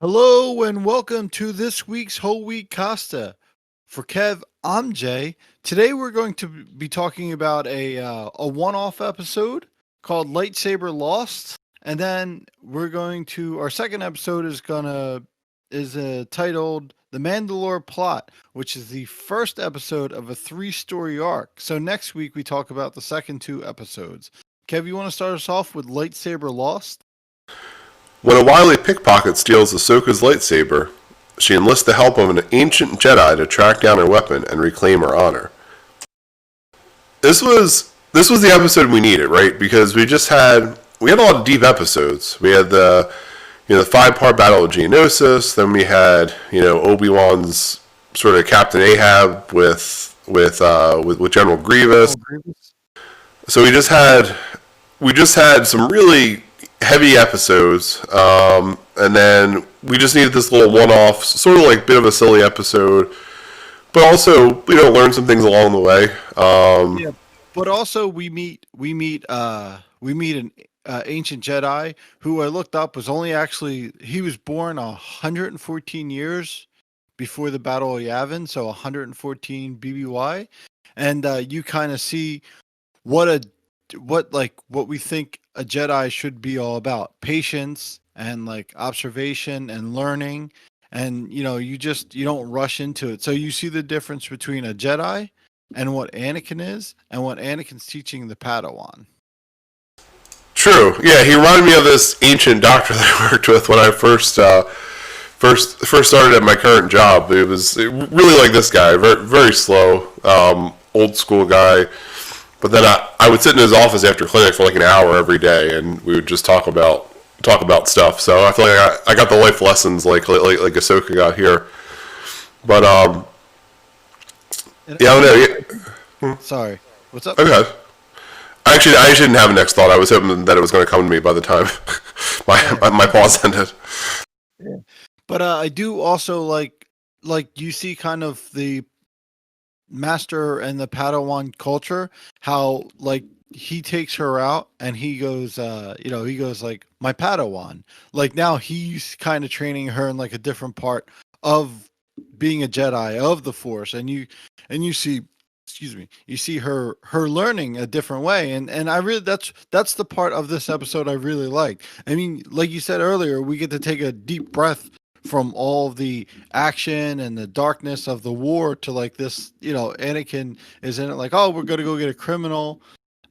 Hello and welcome to this week's Whole Week Costa. For Kev, I'm Jay. Today we're going to be talking about a one-off episode called Lightsaber Lost, and then we're going to our second episode is titled The Mandalore Plot, which is the first episode of a three-story arc. So next week we talk about the second two episodes. Kev, you want to start us off with Lightsaber Lost? When a wily pickpocket steals Ahsoka's lightsaber, she enlists the help of an ancient Jedi to track down her weapon and reclaim her honor. This was the episode we needed, right? Because we had a lot of deep episodes. We had the 5-part battle of Geonosis. Then we had Obi-Wan's sort of Captain Ahab with General Grievous. So we just had some really heavy episodes, and then we just needed this little one-off, sort of like bit of a silly episode, but also learn some things along the way. Yeah, but also we meet an ancient Jedi who I looked up was only actually he was born 114 years before the Battle of Yavin, so 114 BBY, and you kind of see what a what we think a Jedi should be all about: patience and like observation and learning, and you don't rush into it. So you see the difference between a Jedi and what Anakin is, and what Anakin's teaching the Padawan. True. Yeah, he reminded me of this ancient doctor that I worked with when I first started at my current job. It was really like this guy, very very slow, old school guy. But then I would sit in his office after clinic for like an hour every day, and we would just talk about stuff. So I feel like I got the life lessons like Ahsoka got here. But yeah, I don't know. Sorry, what's up? Okay. I actually didn't have a next thought. I was hoping that it was going to come to me by the time my pause ended. Yeah. But I do also like you see kind of the master and the Padawan culture, how like he takes her out and he goes he goes like, my Padawan, like now he's kind of training her in like a different part of being a Jedi of the Force, and you see, excuse me, you see her learning a different way, and I really, that's the part of this episode I really like. I mean, like you said earlier, we get to take a deep breath from all the action and the darkness of the war to like this, Anakin is in it like, oh, we're going to go get a criminal,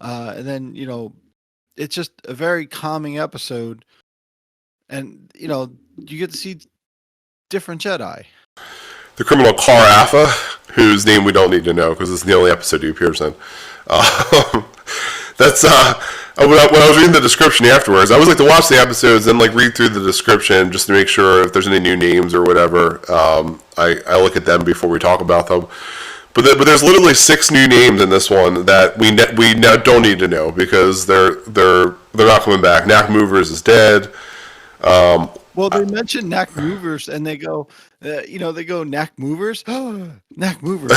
and then it's just a very calming episode, and you get to see different Jedi. The criminal Car Alpha, whose name we don't need to know because it's the only episode he appears in. That's when I was reading the description afterwards, I always like to watch the episodes and like read through the description just to make sure if there's any new names or whatever. I look at them before we talk about them. But there's literally 6 new names in this one that we now don't need to know because they're not coming back. Knack Movers is dead. Well, they mention Knack Movers, and they go, they go Knack Movers, Knack Movers,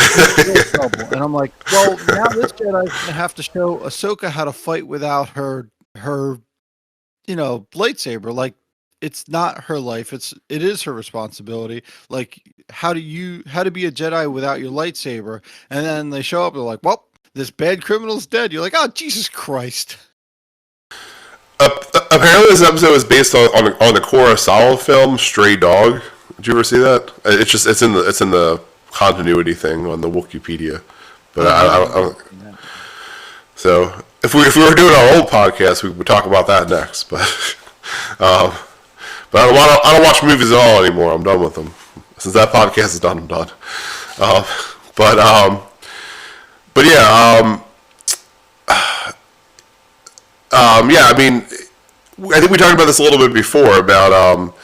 and I'm like, well, now this Jedi's gonna have to show Ahsoka how to fight without her lightsaber. Like, it's not her life; it is her responsibility. Like, how to be a Jedi without your lightsaber? And then they show up, they're like, well, this bad criminal's dead. You're like, oh, Jesus Christ. Apparently, this episode is based on the Kurosawa film Stray Dog. Did you ever see that? It's in the continuity thing on the Wikipedia. But I don't. So if we were doing our old podcast, we would talk about that next. But but I don't watch movies at all anymore. I'm done with them. Since that podcast is done, I'm done. But yeah. Yeah, I mean, I think we talked about this a little bit before about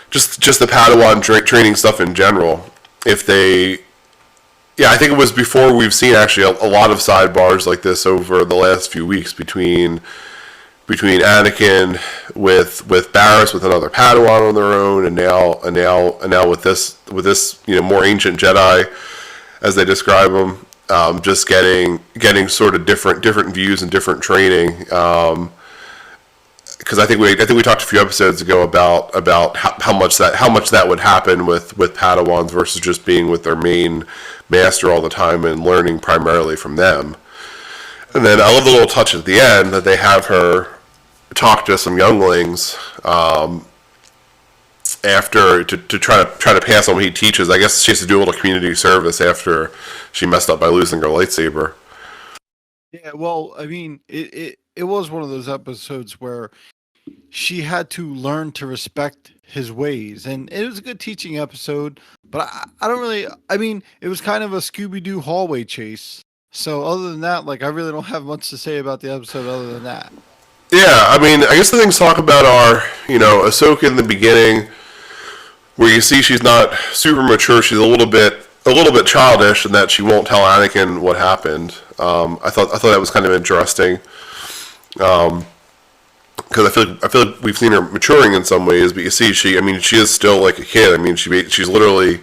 just the Padawan training stuff in general. Yeah, I think it was before we've seen actually a lot of sidebars like this over the last few weeks between Anakin with Barriss with another Padawan on their own, and now with this more ancient Jedi, as they describe them, just getting sort of different views and different training. because I think we talked a few episodes ago about how much that would happen with Padawans versus just being with their main master all the time and learning primarily from them. And then I love the little touch at the end that they have her talk to some younglings after to try to pass on what he teaches. I guess she has to do a little community service after she messed up by losing her lightsaber. Yeah, well, I mean, it was one of those episodes where she had to learn to respect his ways, and it was a good teaching episode. But I don't really. I mean, it was kind of a Scooby-Doo hallway chase. So other than that, like, I really don't have much to say about the episode other than that. Yeah, I mean, I guess the things to talk about are, Ahsoka in the beginning, where you see she's not super mature. She's a little bit childish, in that she won't tell Anakin what happened. I thought that was kind of interesting, because I feel like we've seen her maturing in some ways, but you see she is still like a kid. I mean, she's literally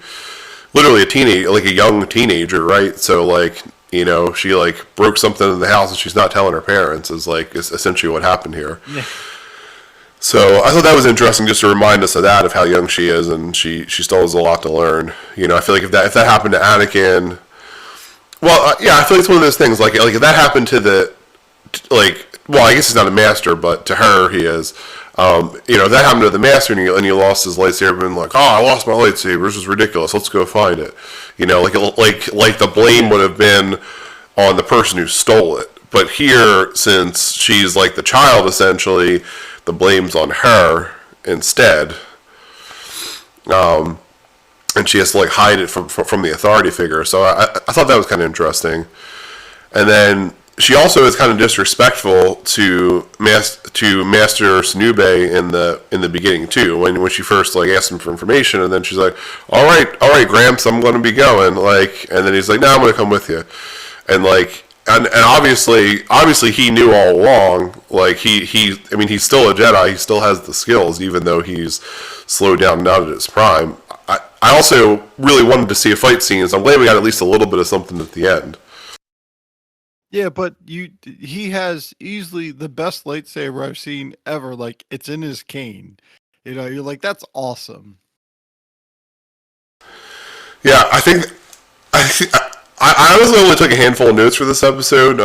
a teenage, like a young teenager, right? So like, she like broke something in the house and she's not telling her parents is essentially what happened here. Yeah. So I thought that was interesting, just to remind us of that, of how young she is, and she still has a lot to learn. I feel like if that happened to Anakin, well, yeah, I feel like it's one of those things, like if that happened to well, I guess he's not a master, but to her he is. If that happened to the master and he lost his lightsaber, and like, oh, I lost my lightsaber, this is ridiculous, let's go find it. Like the blame would have been on the person who stole it. But here, since she's like the child, essentially, the blame's on her instead. And she has to like hide it from the authority figure. So I thought that was kind of interesting. And then she also is kind of disrespectful to Master Snube in the beginning too. When she first like asked him for information, and then she's like, all right, Gramps, I'm going to be going. Like, and then he's like, no, I'm going to come with you. And like, and obviously he knew all along. Like he's still a Jedi. He still has the skills, even though he's slowed down and not at his prime. I also really wanted to see a fight scene, so I'm glad we got at least a little bit of something at the end. Yeah, but he has easily the best lightsaber I've seen ever. Like, it's in his cane. You're like, that's awesome. Yeah, I honestly only took a handful of notes for this episode.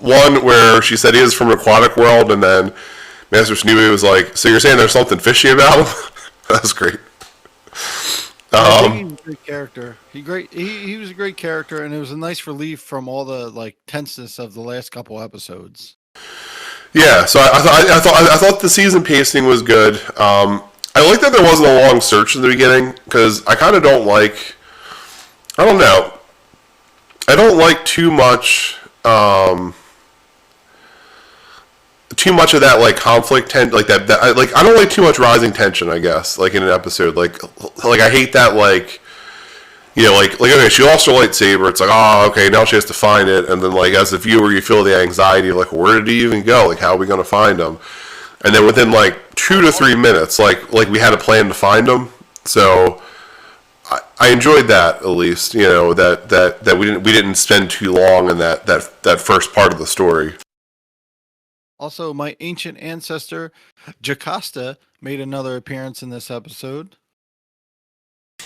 One where she said he is from an aquatic world, and then Master Snube was like, so you're saying there's something fishy about him? That's great. I think he's a great character. He was a great character, and it was a nice relief from all the like tenseness of the last couple episodes. Yeah, so I thought the season pacing was good. I like that there wasn't a long search in the beginning, because I kind of don't like. I don't know. I don't like too much of that like conflict like that I don't like too much rising tension, I guess, like in an episode. Like I hate that, like okay, she lost her lightsaber, it's like, oh, okay, now she has to find it, and then like as a viewer you feel the anxiety, like where did he even go, like how are we going to find him, and then within like 2 to 3 minutes like we had a plan to find him. So I enjoyed that, at least, that we didn't spend too long in that first part of the story. Also, my ancient ancestor, Costa, made another appearance in this episode.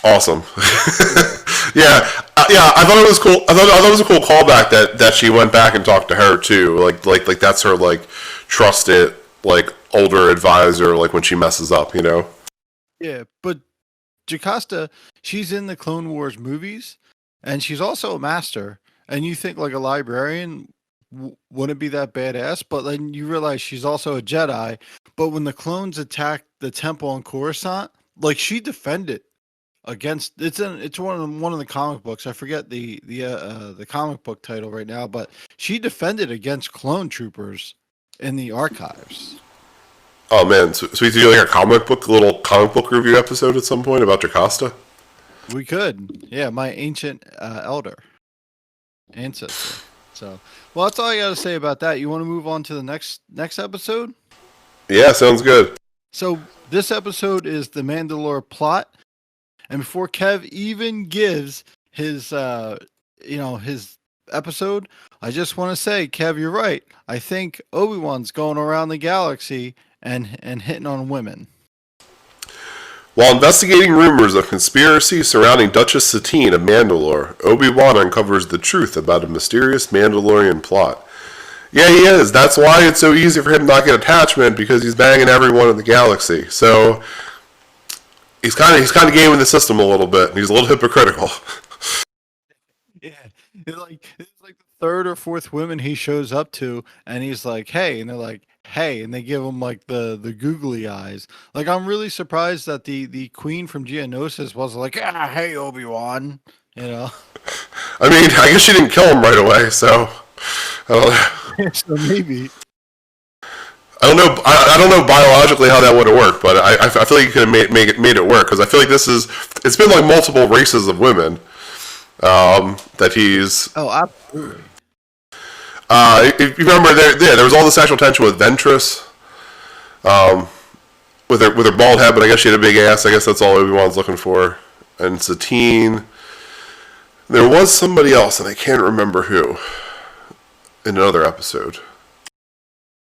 Awesome. yeah, I thought it was cool. I thought it was a cool callback that she went back and talked to her too. Like that's her like trusted like older advisor. Like when she messes up, Yeah, but Jocasta, she's in the Clone Wars movies, and she's also a master. And you think like a librarian wouldn't be that badass, but then you realize she's also a Jedi. But when the clones attacked the temple on Coruscant, like she defended against it's one of the comic books. I forget the comic book title right now, but she defended against clone troopers in the archives. Oh man, so we do like a little comic book review episode at some point about Costa? We could, yeah. My ancient ancestor. So, well, that's all I got to say about that. You want to move on to the next episode? Yeah, sounds good. So this episode is the Mandalore plot, and before Kev even gives his his episode, I just want to say, Kev, you're right. I think Obi-Wan's going around the galaxy and hitting on women. While investigating rumors of conspiracy surrounding Duchess Satine of Mandalore, Obi-Wan uncovers the truth about a mysterious Mandalorian plot. Yeah, he is. That's why it's so easy for him to not get attachment, because he's banging everyone in the galaxy. So he's kind of gaming the system a little bit, and he's a little hypocritical. Yeah, it's like the third or fourth women he shows up to, and he's like, "Hey," and they're like, "Hey," and they give him like the googly eyes. Like, I'm really surprised that the queen from Geonosis wasn't like, "Ah, hey, Obi-Wan," you know. I mean, I guess she didn't kill him right away, so I don't know. So maybe. I don't know. I don't know biologically how that would have worked, but I feel like you could have made it work, because I feel like it's been like multiple races of women that he's. Oh, absolutely. If you remember, there was all the sexual tension with Ventress, with her bald head, but I guess she had a big ass. I guess that's all Obi-Wan's looking for. And Satine. There was somebody else, and I can't remember who, in another episode.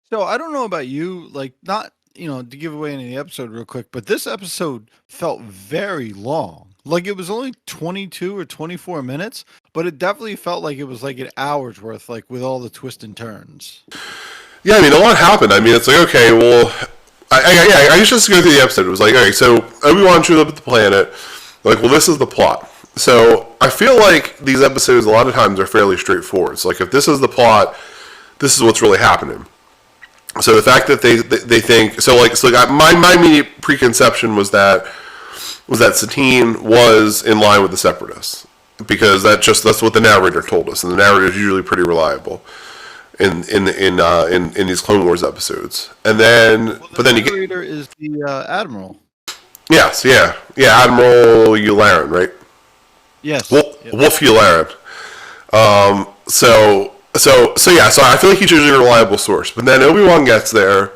So I don't know about you, like, not, to give away any of the episode real quick, but this episode felt very long. Like, it was only 22 or 24 minutes, but it definitely felt like it was like an hour's worth, like, with all the twists and turns. Yeah, I mean, a lot happened. I mean, it's like, okay, well, I used to just go through the episode. It was like, all right, so Obi-Wan shows up at the planet. Like, well, this is the plot. So I feel like these episodes a lot of times are fairly straightforward. It's like, if this is the plot, this is what's really happening. So the fact that they think my immediate preconception was that Satine was in line with the Separatists, because that's what the narrator told us, and the narrator is usually pretty reliable in these Clone Wars episodes. And then, but then the narrator is the Admiral. Yes, yeah, Admiral Yularen, right? Yes, Wolf Yularen. So I feel like he's usually a reliable source. But then Obi-Wan gets there,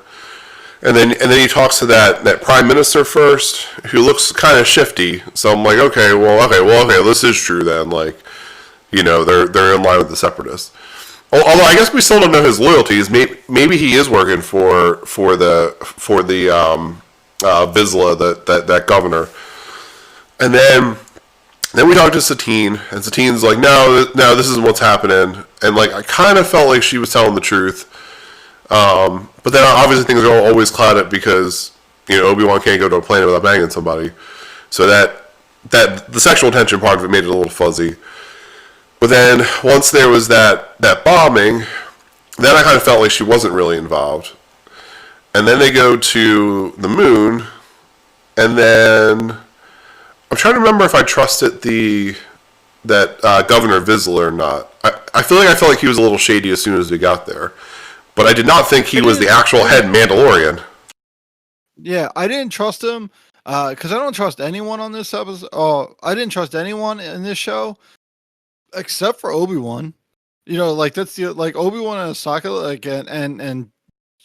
and then he talks to that Prime Minister first, who looks kind of shifty. So I'm like, okay, this is true then. Like, they're in line with the Separatists. Although I guess we still don't know his loyalties. Maybe he is working for the Vizsla, that governor. And then we talked to Satine, and Satine's like, no, this isn't what's happening. And like, I kind of felt like she was telling the truth. But then obviously things are always clouded, because Obi-Wan can't go to a planet without banging somebody. So that the sexual tension part of it made it a little fuzzy. But then once there was that bombing, then I kind of felt like she wasn't really involved. And then they go to the moon, and then I'm trying to remember if I trusted that Governor Vizsla or not. I feel like he was a little shady as soon as we got there, but I did not think he was the actual head Mandalorian. Yeah, I didn't trust him because I don't trust anyone on this episode. Oh, I didn't trust anyone in this show except for Obi-Wan. That's like Obi-Wan and Ashoka, like, and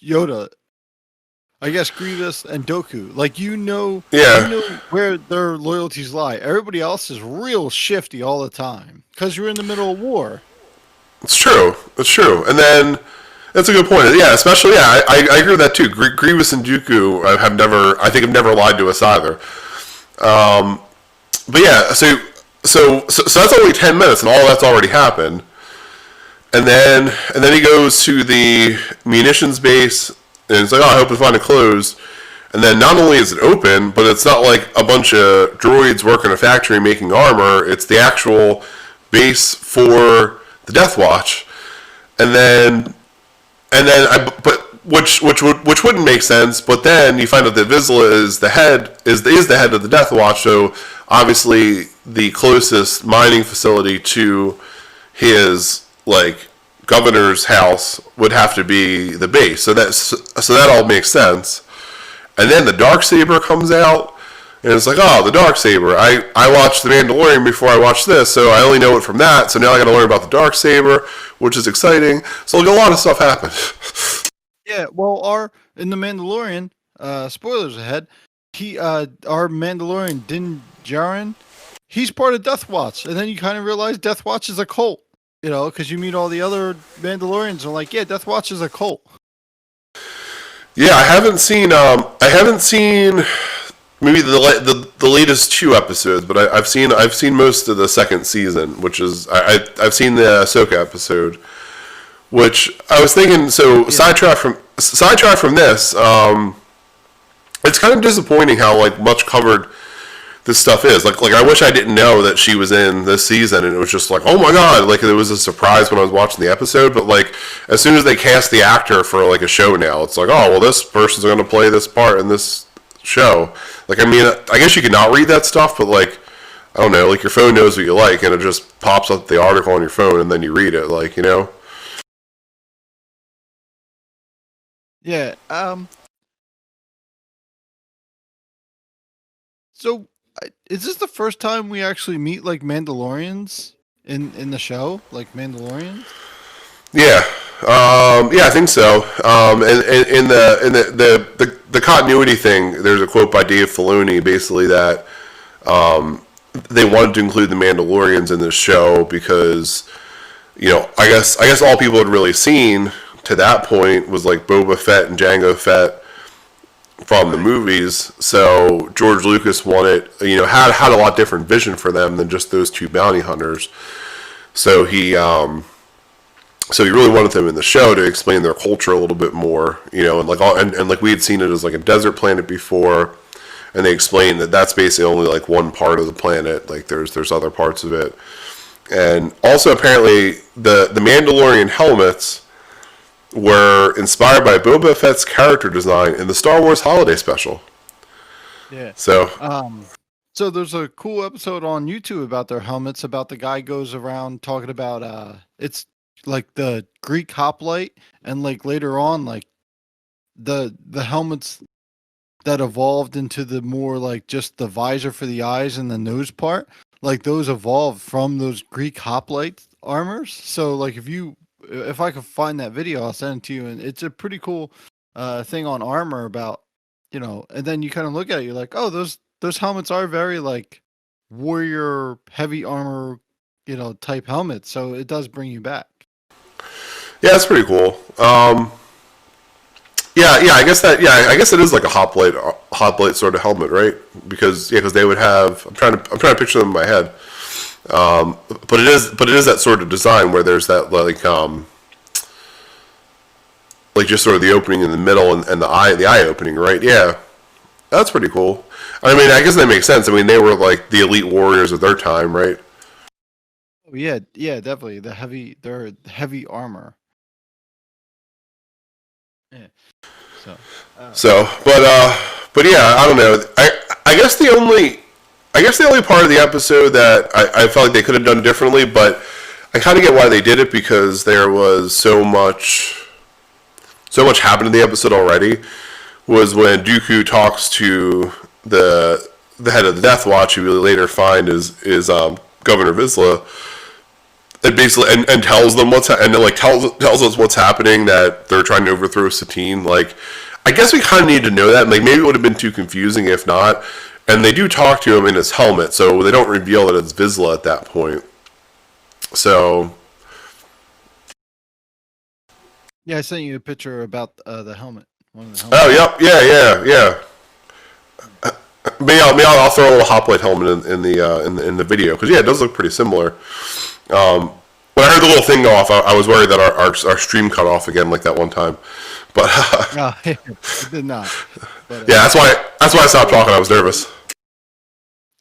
Yoda. I guess Grievous and Dooku. Like, you know where their loyalties lie. Everybody else is real shifty all the time because you're in the middle of war. It's true. And then that's a good point. Yeah, especially I agree with that too. Grievous and Dooku have never lied to us either. But yeah, so that's only 10 minutes, and all that's already happened. And then he goes to the munitions base. And it's like, I hope to find it closed. And then not only is it open, but it's not like a bunch of droids working a factory making armor. It's the actual base for the Death Watch. Which wouldn't make sense. But then you find out that Vizsla is the head of the Death Watch. So obviously the closest mining facility to his governor's house would have to be the base. So that all makes sense. And then the Darksaber comes out, and it's like, oh, the Darksaber. I watched The Mandalorian before I watched this, so I only know it from that. So now I got to learn about the Darksaber, which is exciting. So a lot of stuff happened. Yeah, well, in The Mandalorian, spoilers ahead, our Mandalorian Din Djarin, he's part of Death Watch, and then you kind of realize Death Watch is a cult. Because you meet all the other Mandalorians and like, yeah, Death Watch is a cult. Yeah, I haven't seen. Maybe the latest two episodes, but I've seen most of the second season, which is I've seen the Ahsoka episode, which I was thinking. So Yeah. sidetrack from this. It's kind of disappointing how like much covered this stuff is. Like I wish I didn't know that she was in this season, and it was just like, oh my god, like it was a surprise when I was watching the episode. But like as soon as they cast the actor for like a show now, it's like, oh well, this person's going to play this part in this show. Like I mean, I guess you could not read that stuff, but like I don't know, like your phone knows what you like, and it just pops up the article on your phone, and then you read it, like you know. Yeah. So, is this the first time we actually meet like Mandalorians in the show, like Mandalorians? Yeah, yeah, I think so. And in the continuity thing, there's a quote by Dave Filoni, basically that they wanted to include the Mandalorians in this show because, you know, I guess all people had really seen to that point was like Boba Fett and Jango Fett from the movies. So George Lucas wanted, you know, had a lot different vision for them than just those two bounty hunters. So he really wanted them in the show to explain their culture a little bit more, you know, and like and like we had seen it as like a desert planet before, and they explained that that's basically only like one part of the planet. Like there's other parts of it, and also apparently the Mandalorian helmets were inspired by Boba Fett's character design in the Star Wars Holiday Special. Yeah. So So there's a cool episode on YouTube about their helmets. About the guy goes around talking about it's like the Greek hoplite, and like later on, like the helmets that evolved into the more like just the visor for the eyes and the nose part, like those evolved from those Greek hoplite armors. So like if I could find that video, I'll send it to you, and it's a pretty cool thing on armor about, you know, and then you kind of look at it, you're like, oh, those helmets are very like warrior heavy armor, you know, type helmets. So it does bring you back. yeah, that's pretty cool. Yeah, I guess it is like a hoplite sort of helmet, right? Because they would have. I'm trying to picture them in my head. But it is that sort of design where there's that like just sort of the opening in the middle and the eye opening, right? Yeah, that's pretty cool. I mean, I guess that makes sense. I mean, they were like the elite warriors of their time, right? Oh yeah, yeah, definitely. Their heavy armor. Yeah. So, But yeah, I don't know. I guess the only part of the episode that I felt like they could have done differently, but I kind of get why they did it because there was so much happened in the episode already. Was when Dooku talks to the head of the Death Watch, who we later find is Governor Vizsla, and basically and tells them tells us what's happening, that they're trying to overthrow Satine. Like, I guess we kind of need to know that. Like, maybe it would have been too confusing if not. And they do talk to him in his helmet, so they don't reveal that it's Vizsla at that point. So yeah, I sent you a picture about the helmet. One of the oh helmets. yep, yeah. Maybe I'll throw a little hoplite helmet in the video, because yeah, it does look pretty similar. When I heard the little thing go off, I was worried that our stream cut off again like that one time. But No, it did not. But, yeah, that's why I stopped talking. I was nervous.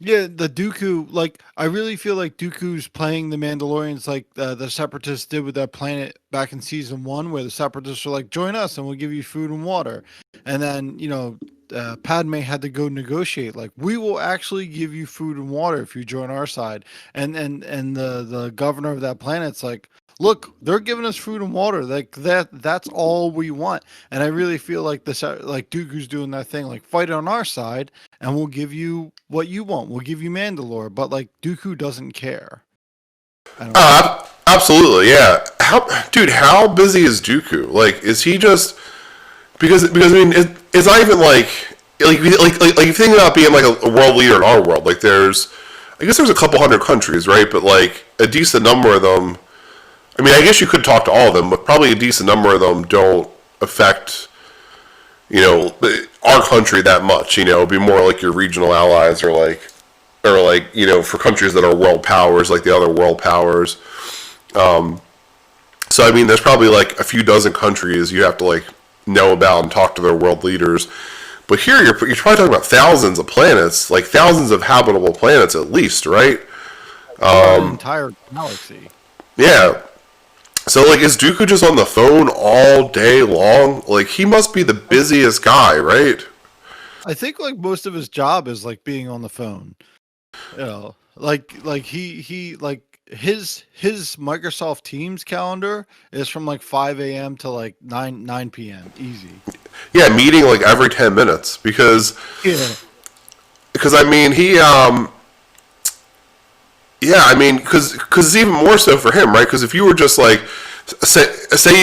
yeah, the Dooku, like, I really feel like Dooku's playing the Mandalorians like the Separatists did with that planet back in season 1, where the Separatists were like, join us and we'll give you food and water. And then, you know, Padme had to go negotiate, like, we will actually give you food and water if you join our side. And the governor of that planet's like, look, they're giving us food and water, like that's all we want. And I really feel like like Dooku's doing that thing, like, fight on our side and we'll give you what you want. We'll give you Mandalore. But like Dooku doesn't care. I don't know. Absolutely, yeah. How busy is Dooku? Like, is he just because I mean, it's not even like if you think about being like a world leader in our world. Like, I guess there's a couple hundred countries, right? But like a decent number of them. I mean, I guess you could talk to all of them, but probably a decent number of them don't affect, our country that much. It'd be more like your regional allies, or for countries that are world powers, like the other world powers. So I mean, there's probably like a few dozen countries you have to like know about and talk to their world leaders. But here you're probably talking about thousands of planets, like thousands of habitable planets at least, right? An entire galaxy. Yeah. So like, is Dooku just on the phone all day long? Like, he must be the busiest guy, right? I think like most of his job is like being on the phone. Like he like his Microsoft Teams calendar is from like 5 a.m. to like 9 p.m. easy. Yeah, meeting like every 10 minutes because Yeah. I mean because it's even more so for him, right? Because if you were just like say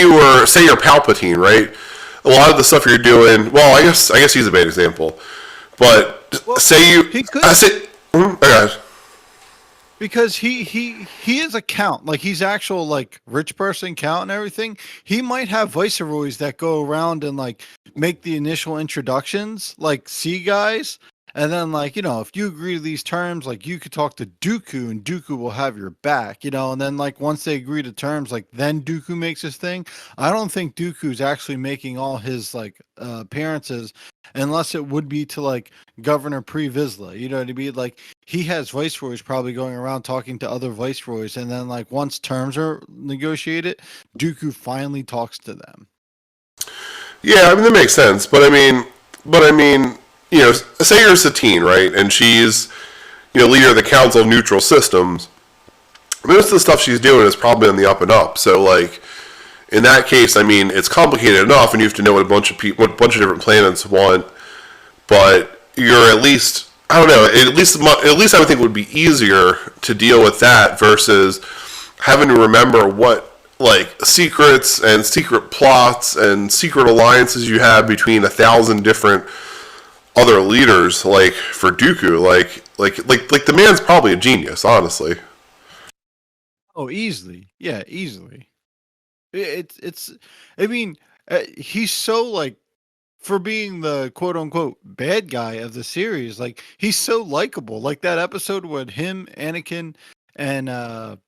you're Palpatine, right? A lot of the stuff you're doing, well, I guess he's a bad example, but say you he could because he is a count, like he's actual like rich person count and everything. He might have viceroys that go around and like make the initial introductions, like see guys, and then like if you agree to these terms, like you could talk to Dooku and Dooku will have your back, and then like once they agree to terms, like then Dooku makes his thing. I don't think Dooku's actually making all his like appearances unless it would be to like Governor Pre Vizsla, you know what I mean? Like he has viceroys probably going around talking to other viceroys, and then like once terms are negotiated, Dooku finally talks to them. Yeah, I mean that makes sense, but I mean, say you're Satine, right, and she's leader of the Council of Neutral Systems. Most of the stuff she's doing is probably on the up and up. So like, in that case, I mean, it's complicated enough, and you have to know what a bunch of different planets want. But you're at least, I don't know, at least I would think it would be easier to deal with that versus having to remember what like secrets and secret plots and secret alliances you have between 1,000 different other leaders. Like for Dooku, like the man's probably a genius, honestly. Oh, easily, yeah, easily. It's. I mean, he's so like for being the quote unquote bad guy of the series. Like he's so likable. Like that episode with him, Anakin, and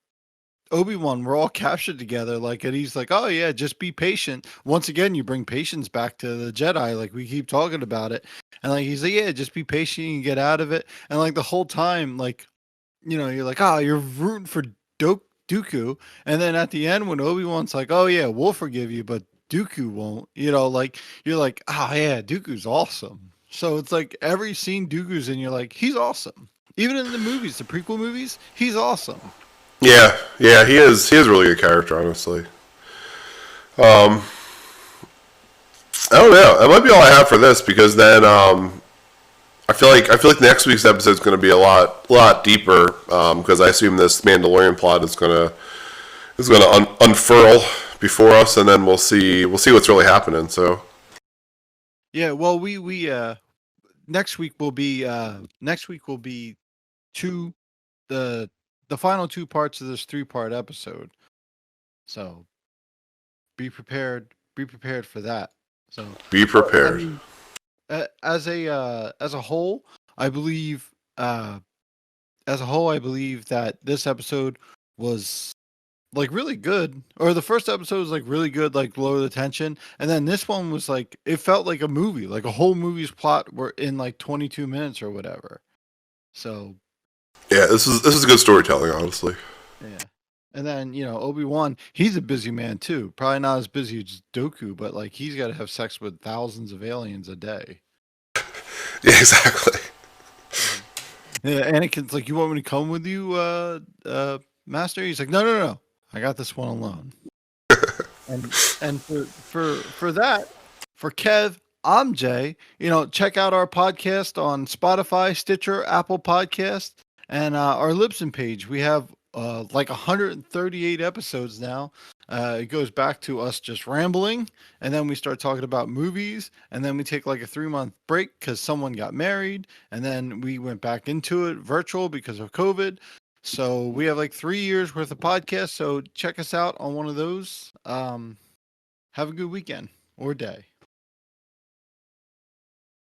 Obi-Wan were all captured together. Like, and he's like, "Oh yeah, just be patient." Once again, you bring patience back to the Jedi. Like we keep talking about it, and like he's like, "Yeah, just be patient and get out of it." And like the whole time, like you're like, "Ah, you're rooting for Dooku," and then at the end, when Obi-Wan's like, "Oh yeah, we'll forgive you, but Dooku won't," like you're like, "Ah, yeah, Dooku's awesome." So it's like every scene Dooku's in, you're like, he's awesome. Even in the movies, the prequel movies, he's awesome. Yeah, he is. He is a really good character, honestly. I don't know. That might be all I have for this because then I feel like next week's episode is going to be a lot deeper because I assume this Mandalorian plot is going to unfurl before us, and then we'll see what's really happening. So yeah, well, we next week will be two the final two parts of this 3-part episode. So be prepared for that. So be prepared. I mean, as a whole, I believe that this episode was like really good, or the first episode was like really good, like lower the tension, and then this one was like it felt like a movie, like a whole movie's plot were in like 22 minutes or whatever. So yeah, this is good storytelling, honestly. yeah. And then, Obi-Wan, he's a busy man too. Probably not as busy as Dooku, but like he's got to have sex with thousands of aliens a day. Yeah, exactly. Yeah, Anakin's like, "You want me to come with you, Master?" He's like, No. I got this one alone." and for that, for Kev, I'm Jay. Check out our podcast on Spotify, Stitcher, Apple Podcast, and our Libsyn page. We have like 138 episodes now. It goes back to us just rambling, and then we start talking about movies, and then we take like a 3-month break because someone got married, and then we went back into it virtual because of COVID. So we have like 3 years worth of podcasts. So check us out on one of those. Have a good weekend or day.